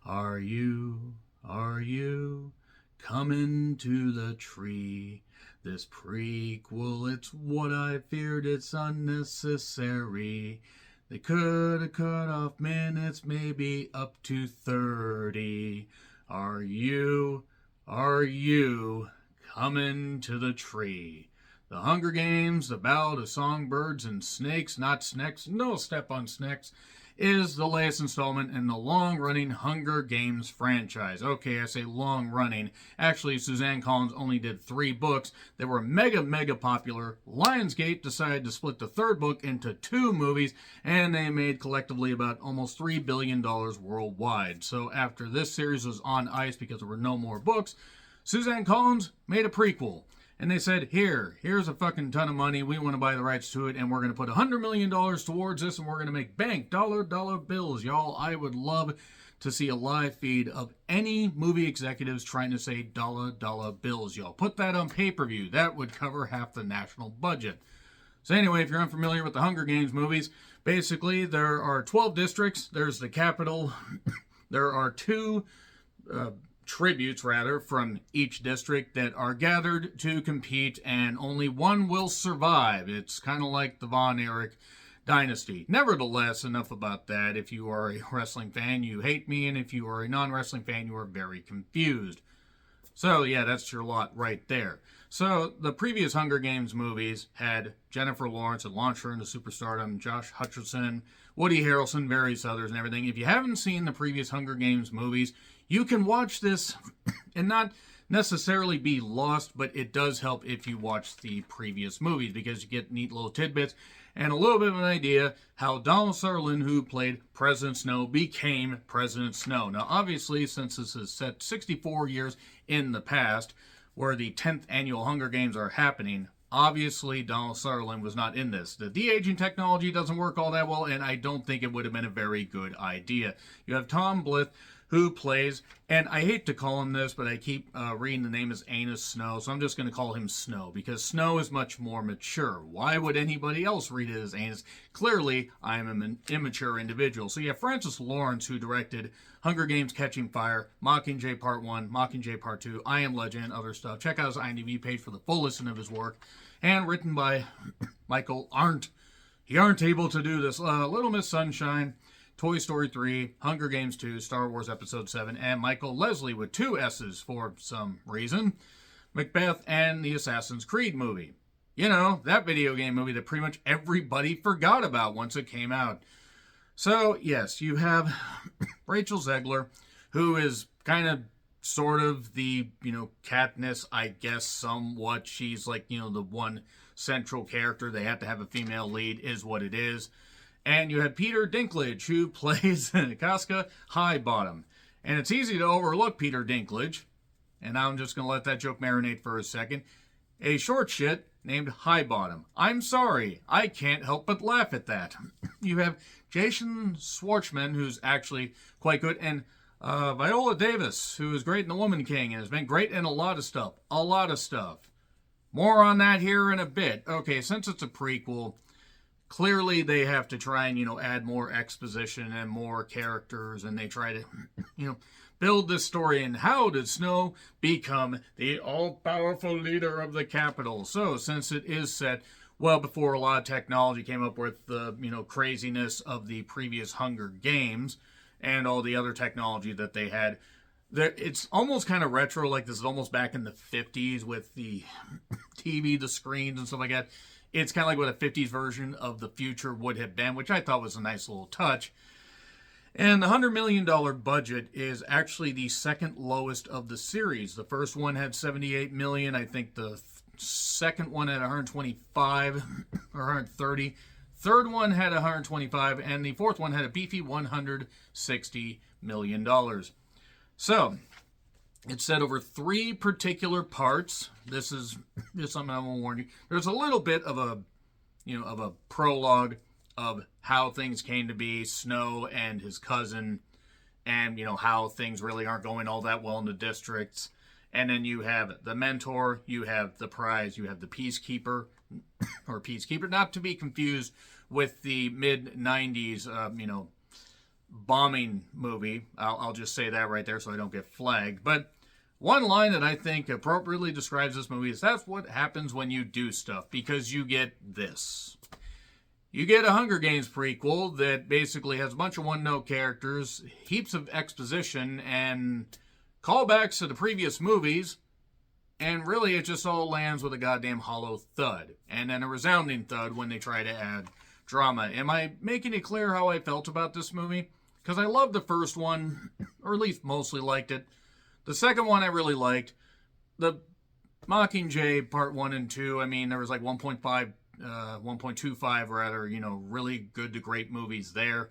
Are you coming to the tree? This prequel, it's what I feared, it's unnecessary. They could have cut off minutes, maybe up to 30. Are you coming to the tree? The Hunger Games, the Ballad of Songbirds and Snakes, not Snacks, no step on Snacks, is the latest installment in the long-running Hunger Games franchise. Okay, I say long-running. Actually, Suzanne Collins only did 3 books. They were mega popular. Lionsgate decided to split the 3rd book into 2 movies, and they made collectively about almost $3 billion worldwide. So after this series was on ice because there were no more books, Suzanne Collins made a prequel. And they said, here's a fucking ton of money. We want to buy the rights to it, and we're going to put $100 million towards this, and we're going to make bank dollar bills. Y'all, I would love to see a live feed of any movie executives trying to say dollar bills. Y'all, put that on pay-per-view. That would cover half the national budget. So anyway, if you're unfamiliar with the Hunger Games movies, basically there are 12 districts. There's the capital. There are 2... tributes from each district that are gathered to compete, and only one will survive. It's kind of like the Von Erich dynasty. Nevertheless, enough about that. If you are a wrestling fan, you hate me, and if you are a non-wrestling fan, you are very confused. So yeah, that's your lot right there. So the previous Hunger Games movies had Jennifer Lawrence and launched her into superstardom, Josh Hutcherson, Woody Harrelson, various others and everything. If you haven't seen the previous Hunger Games movies, you can watch this and not necessarily be lost, but it does help if you watch the previous movies because you get neat little tidbits and a little bit of an idea how Donald Sutherland, who played President Snow, became President Snow. Now, obviously, since this is set 64 years in the past, where the 10th annual Hunger Games are happening, obviously Donald Sutherland was not in this. The de-aging technology doesn't work all that well, and I don't think it would have been a very good idea. You have Tom Blyth, who plays, and I hate to call him this, but I keep reading the name as Anus Snow, so I'm just going to call him Snow, because Snow is much more mature. Why would anybody else read it as Anus? Clearly, I'm an immature individual. So you have Francis Lawrence, who directed Hunger Games Catching Fire, Mockingjay Part 1, Mockingjay Part 2, I Am Legend, and other stuff. Check out his IMDb page for the full list of his work. And written by Michael Arndt. He aren't able to do this. Little Miss Sunshine, Toy Story 3, Hunger Games 2, Star Wars Episode 7, and Michael Leslie with 2 S's for some reason, Macbeth, and the Assassin's Creed movie. You know, that video game movie that pretty much everybody forgot about once it came out. So, yes, you have Rachel Zegler, who is kind of sort of the, Katniss, I guess, somewhat. She's like, the one central character. They have to have a female lead, is what it is. And you have Peter Dinklage, who plays Casca Highbottom. And it's easy to overlook Peter Dinklage, and I'm just going to let that joke marinate for a second. A short shit named Highbottom. I'm sorry, I can't help but laugh at that. You have Jason Schwartzman, who's actually quite good, and Viola Davis, who is great in The Woman King, and has been great in a lot of stuff. More on that here in a bit. Okay, since it's a prequel, clearly they have to try and, add more exposition and more characters, and they try to, build this story. And how did Snow become the all-powerful leader of the capital? So, since it is set well before a lot of technology came up with the, craziness of the previous Hunger Games and all the other technology that they had, it's almost kind of retro, like this is almost back in the 50s with the TV, the screens, and stuff like that. It's kind of like what a 50s version of the future would have been, which I thought was a nice little touch. And the $100 million budget is actually the second lowest of the series. The first one had $78 million. I think the second one had $125 or $130. Third one had $125, and the fourth one had a beefy $160 million. So, it's set over 3 particular parts. This is just something I want to warn you. There's a little bit of a prologue of how things came to be, Snow and his cousin, and, how things really aren't going all that well in the districts. And then you have the mentor, you have the prize, you have the peacekeeper, or peacekeeper, not to be confused with the mid-90s, bombing movie. I'll just say that right there so I don't get flagged. But one line that I think appropriately describes this movie is that's what happens when you do stuff, because you get this. You get a Hunger Games prequel that basically has a bunch of one-note characters, heaps of exposition, and callbacks to the previous movies, and really it just all lands with a goddamn hollow thud. And then a resounding thud when they try to add drama. Am I making it clear how I felt about this movie? Because I loved the first one, or at least mostly liked it. The second one I really liked. The Mockingjay Part 1 and 2, I mean, there was like 1.25 rather, really good to great movies there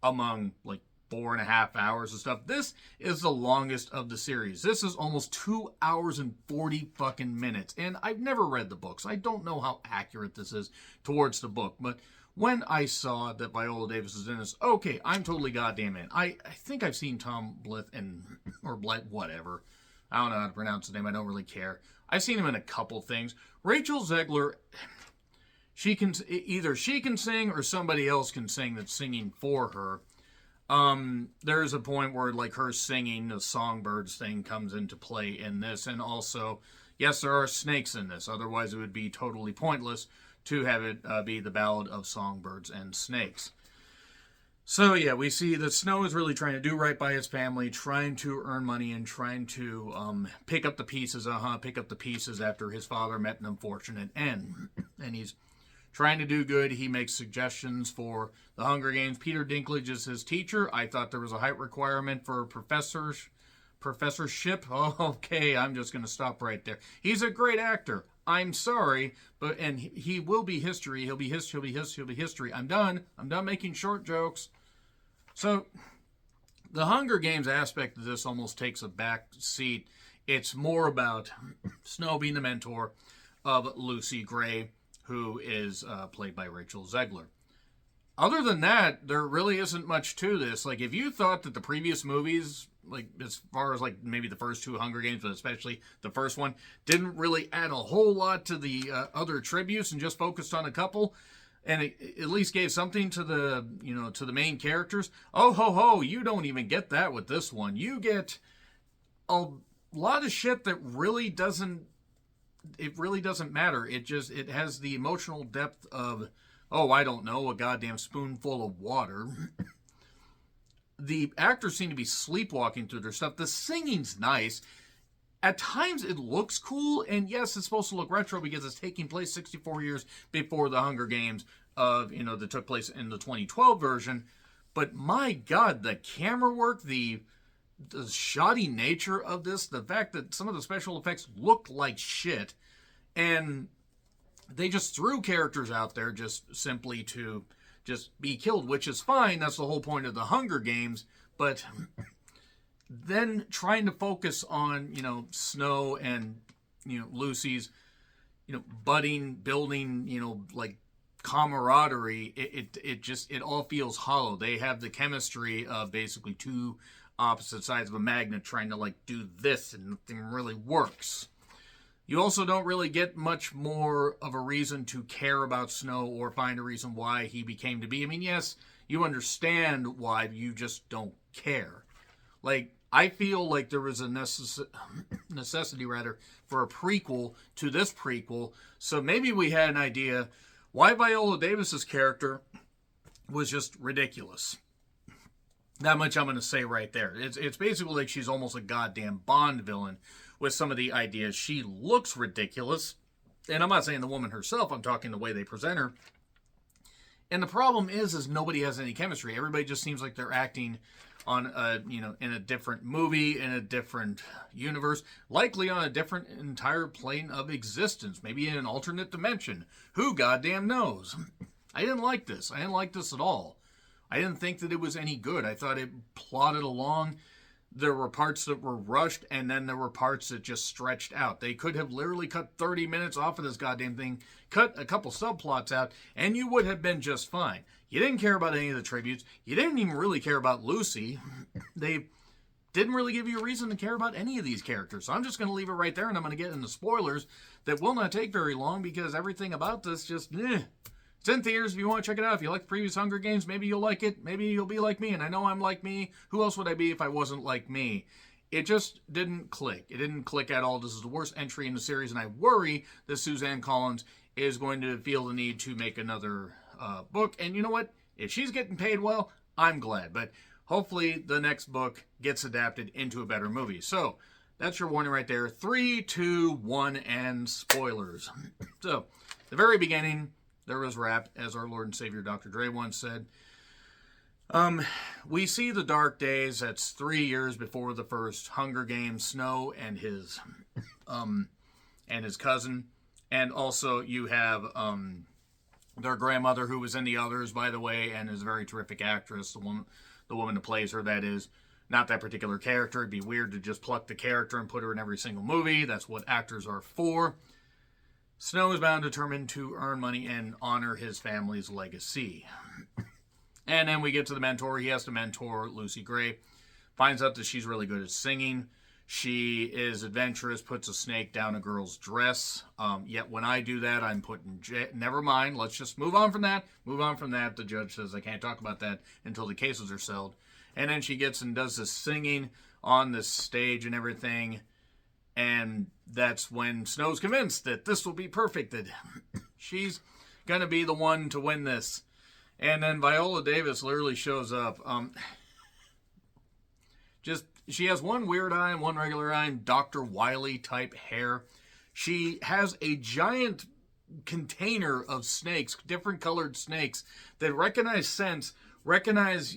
among like 4.5 hours of stuff. This is the longest of the series. This is almost 2 hours and 40 fucking minutes. And I've never read the books. I don't know how accurate this is towards the book. But when I saw that Viola Davis is in this, okay, I'm totally goddamn in. I think I've seen Tom Blyth or Blythe, whatever. I don't know how to pronounce his name. I don't really care. I've seen him in a couple things. Rachel Zegler, either she can sing or somebody else can sing that's singing for her. There's a point where like her singing the Songbirds thing comes into play in this, and also, yes, there are snakes in this. Otherwise, it would be totally pointless to have it be the Ballad of Songbirds and Snakes. So yeah, we see that Snow is really trying to do right by his family, trying to earn money and trying to pick up the pieces after his father met an unfortunate end, and he's trying to do good. He makes suggestions for the Hunger Games. Peter Dinklage is his teacher. I thought there was a height requirement for professorship. Oh, okay, I'm just going to stop right there. He's a great actor. I'm sorry, and he will be history. He'll be history. I'm done making short jokes. So the Hunger Games aspect of this almost takes a back seat. It's more about Snow being the mentor of Lucy Gray, who is played by Rachel Zegler. Other than that, there really isn't much to this. Like, if you thought that the previous movies, like as far as like maybe the first two Hunger Games, but especially the first one, didn't really add a whole lot to the other tributes and just focused on a couple, and it at least gave something to the to the main characters. Oh ho ho! You don't even get that with this one. You get a lot of shit that really doesn't. It really doesn't matter. It has the emotional depth of, oh, I don't know, a goddamn spoonful of water. The actors seem to be sleepwalking through their stuff. The singing's nice. At times it looks cool, and yes, it's supposed to look retro because it's taking place 64 years before the Hunger Games that took place in the 2012 version. But my God, the camera work, the shoddy nature of this, the fact that some of the special effects look like shit, and they just threw characters out there just simply to just be killed, which is fine. That's the whole point of the Hunger Games. But then trying to focus on, Snow and, Lucy's, building, like camaraderie, it all feels hollow. They have the chemistry of basically two opposite sides of a magnet trying to like do this, and nothing really works. You also don't really get much more of a reason to care about Snow or find a reason why he became to be. I mean, yes, you understand why, you just don't care. Like, I feel like there was a necessity for a prequel to this prequel, so maybe we had an idea why Viola Davis's character was just ridiculous. That much I'm going to say right there. It's basically like she's almost a goddamn Bond villain with some of the ideas. She looks ridiculous. And I'm not saying the woman herself. I'm talking the way they present her. And the problem is nobody has any chemistry. Everybody just seems like they're acting on in a different movie, in a different universe, likely on a different entire plane of existence, maybe in an alternate dimension. Who goddamn knows? I didn't like this. I didn't like this at all. I didn't think that it was any good. I thought it plodded along. There were parts that were rushed, and then there were parts that just stretched out. They could have literally cut 30 minutes off of this goddamn thing, cut a couple subplots out, and you would have been just fine. You didn't care about any of the tributes. You didn't even really care about Lucy. They didn't really give you a reason to care about any of these characters. So I'm just going to leave it right there, and I'm going to get into spoilers that will not take very long because everything about this just, It's in theaters if you want to check it out. If you like the previous Hunger Games, maybe you'll like it. Maybe you'll be like me, and I know I'm like me. Who else would I be if I wasn't like me? It just didn't click. It didn't click at all. This is the worst entry in the series, and I worry that Suzanne Collins is going to feel the need to make another book. And you know what? If she's getting paid well, I'm glad. But hopefully the next book gets adapted into a better movie. So that's your warning right there. 3, 2, 1, and spoilers. So, the very beginning, there was rap, as our Lord and Savior Dr. Dre once said. We see the dark days. That's 3 years before the first Hunger Games. Snow and his cousin, and also you have their grandmother, who was in the others, by the way, and is a very terrific actress. The woman who plays her, that is. Not that particular character. It'd be weird to just pluck the character and put her in every single movie. That's what actors are for. Snow is bound, determined to earn money and honor his family's legacy. And then we get to the mentor. He has to mentor Lucy Gray. Finds out that she's really good at singing. She is adventurous, puts a snake down a girl's dress. Yet when I do that, I'm putting... Never mind. Let's just move on from that. Move on from that. The judge says I can't talk about that until the cases are settled. And then she gets and does this singing on this stage and everything. And that's when Snow's convinced that this will be perfect, that she's going to be the one to win this. And then Viola Davis literally shows up. She has one weird eye and one regular eye, and Dr. Wily type hair. She has a giant container of snakes, different colored snakes, that recognize scents, recognize,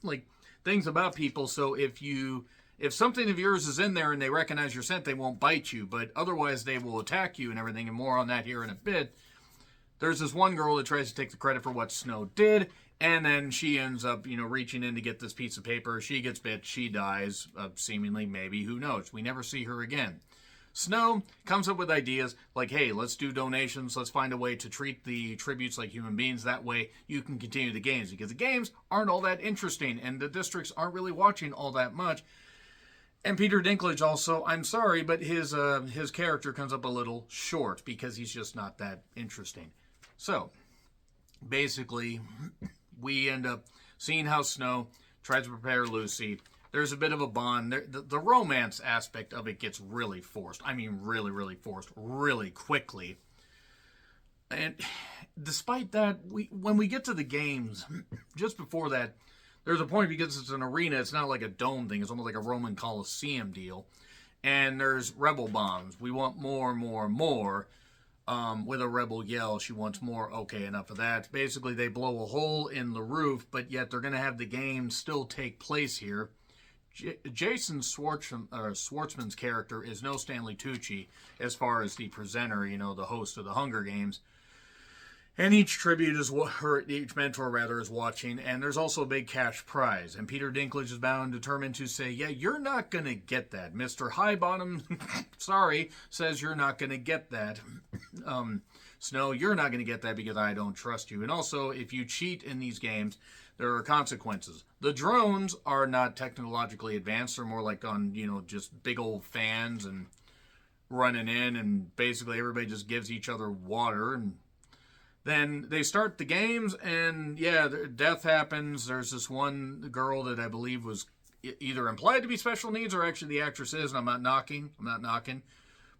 like things about people. So if something of yours is in there and they recognize your scent, they won't bite you, but otherwise they will attack you and everything, and more on that here in a bit. There's this one girl that tries to take the credit for what Snow did, and then she ends up, reaching in to get this piece of paper. She gets bit, she dies, seemingly, maybe, who knows. We never see her again. Snow comes up with ideas like, hey, let's do donations. Let's find a way to treat the tributes like human beings. That way you can continue the games, because the games aren't all that interesting and the districts aren't really watching all that much. And Peter Dinklage also, I'm sorry, but his character comes up a little short because he's just not that interesting. So, basically, we end up seeing how Snow tries to prepare Lucy. There's a bit of a bond. The romance aspect of it gets really forced. I mean, really, really forced, really quickly. And despite that, when we get to the games, just before that, there's a point, because it's an arena, it's not like a dome thing, it's almost like a Roman Colosseum deal. And there's rebel bombs. We want more, more, more. With a rebel yell, she wants more. Okay, enough of that. Basically, they blow a hole in the roof, but yet they're going to have the game still take place here. Jason Schwartzman's character is no Stanley Tucci as far as the presenter, the host of the Hunger Games. And each mentor is watching, and there's also a big cash prize. And Peter Dinklage is bound, determined to say, yeah, you're not going to get that. Mr. Highbottom, sorry, says you're not going to get that. Snow, you're not going to get that because I don't trust you. And also, if you cheat in these games, there are consequences. The drones are not technologically advanced. They're more like on, just big old fans and running in, and basically everybody just gives each other water, and then they start the games, and yeah, death happens. There's this one girl that I believe was either implied to be special needs, or actually the actress is, and I'm not knocking.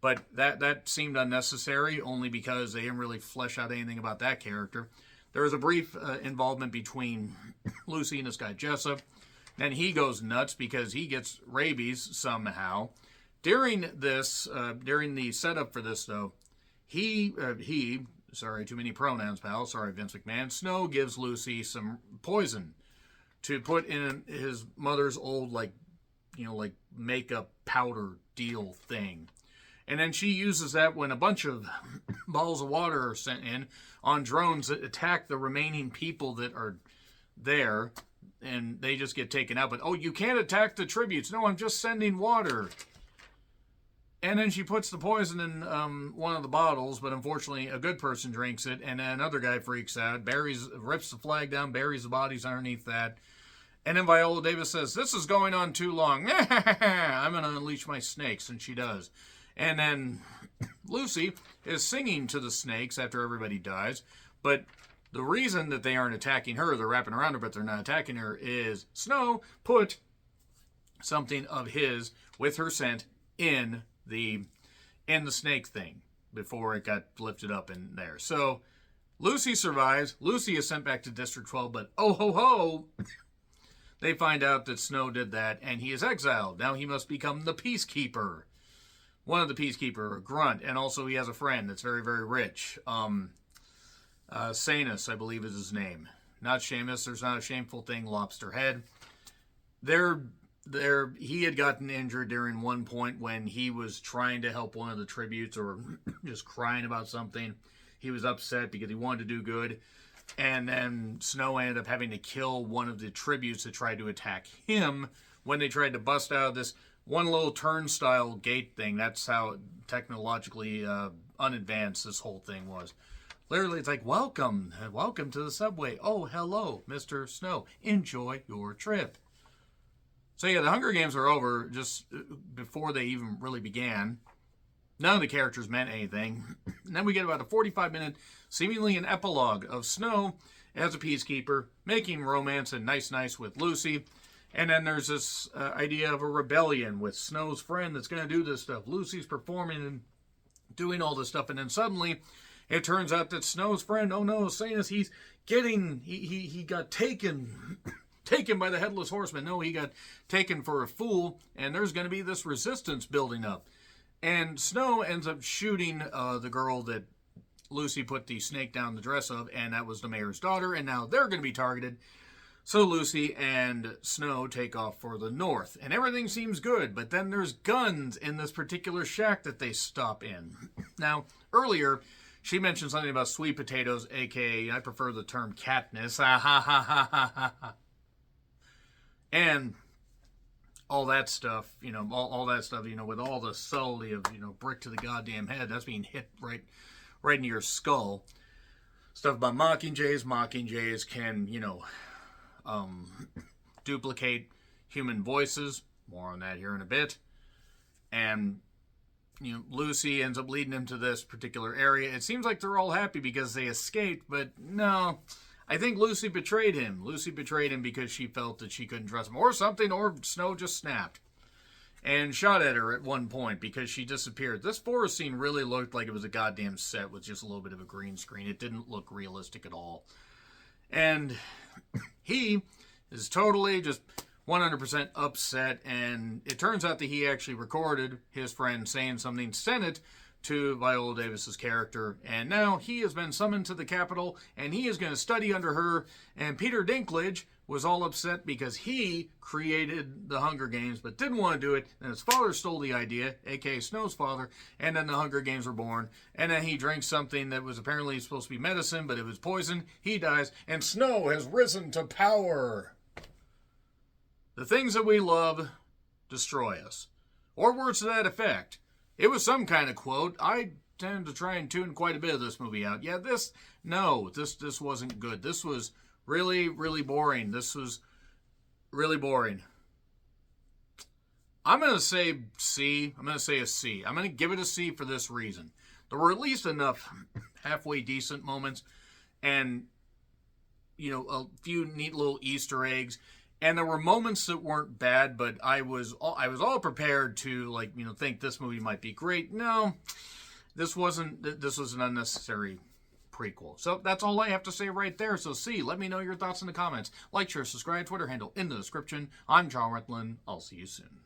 But that seemed unnecessary, only because they didn't really flesh out anything about that character. There was a brief involvement between Lucy and this guy Jessup. Then he goes nuts because he gets rabies somehow. During the setup for this, though, sorry, too many pronouns, pal. Sorry, Vince McMahon. Snow gives Lucy some poison to put in his mother's old, makeup powder deal thing. And then she uses that when a bunch of balls of water are sent in on drones that attack the remaining people that are there, and they just get taken out. But, oh, you can't attack the tributes. No, I'm just sending water. And then she puts the poison in one of the bottles, but unfortunately a good person drinks it, and another guy freaks out, rips the flag down, buries the bodies underneath that. And then Viola Davis says, this is going on too long. I'm going to unleash my snakes, and she does. And then Lucy is singing to the snakes after everybody dies, But the reason that they aren't attacking her, they're wrapping around her, but they're not attacking her, is Snow put something of his with her scent in the snake thing before it got lifted up in there. So Lucy survives. Lucy is sent back to District 12, but oh ho ho, they find out that Snow did that, and he is exiled. Now he must become the Peacekeeper. One of the Peacekeeper, Grunt, and also he has a friend that's very, very rich. Sanus, I believe is his name. Not Seamus. There's not a shameful thing, Lobster Head. He had gotten injured during one point when he was trying to help one of the tributes or just crying about something. He was upset because he wanted to do good. And then Snow ended up having to kill one of the tributes that tried to attack him when they tried to bust out of this one little turnstile gate thing. That's how technologically unadvanced this whole thing was. Literally, it's like, welcome to the subway. Oh, hello, Mr. Snow. Enjoy your trip. So yeah, the Hunger Games are over just before they even really began. None of the characters meant anything. And then we get about a 45-minute, seemingly an epilogue of Snow as a peacekeeper, making romance and nice with Lucy. And then there's this idea of a rebellion with Snow's friend that's going to do this stuff. Lucy's performing and doing all this stuff. And then suddenly it turns out that Snow's friend, oh no, Sanus, he got taken by the Headless Horseman. No, he got taken for a fool. And there's going to be this resistance building up. And Snow ends up shooting the girl that Lucy put the snake down the dress of, and that was the mayor's daughter, and now they're going to be targeted. So Lucy and Snow take off for the north, and everything seems good, but then there's guns in this particular shack that they stop in. Now, earlier, she mentioned something about sweet potatoes, aka, I prefer the term Katniss, and all that stuff, all that stuff, with all the subtlety of, brick to the goddamn head, that's being hit right into your skull. Stuff about mockingjays. Mockingjays can, duplicate human voices. More on that here in a bit. And, Lucy ends up leading him to this particular area. It seems like they're all happy because they escaped, but no. I think Lucy betrayed him. Lucy betrayed him because she felt that she couldn't trust him or something, or Snow just snapped and shot at her at one point because she disappeared. This forest scene really looked like it was a goddamn set with just a little bit of a green screen. It didn't look realistic at all. And he is totally just 100% upset, and it turns out that he actually recorded his friend saying something, sent it to Viola Davis's character, and now he has been summoned to the Capitol, and he is going to study under her. And Peter Dinklage was all upset because he created the Hunger Games but didn't want to do it, and his father stole the idea, aka Snow's father, and then the Hunger Games were born. And then he drank something that was apparently supposed to be medicine, but it was poison. He dies, and Snow has risen to power. The things that we love destroy us, or words to that effect. It was some kind of quote. I tend to try and tune quite a bit of this movie out. Yeah, this wasn't good. This was really, really boring. This was really boring. I'm going to say C. I'm going to say a C. I'm going to give it a C for this reason. There were at least enough halfway decent moments and, a few neat little Easter eggs. And there were moments that weren't bad, but I was all prepared to think this movie might be great. No, this wasn't. This was an unnecessary prequel. So that's all I have to say right there. So C, let me know your thoughts in the comments. Like, share, subscribe, Twitter handle in the description. I'm John Retlin. I'll see you soon.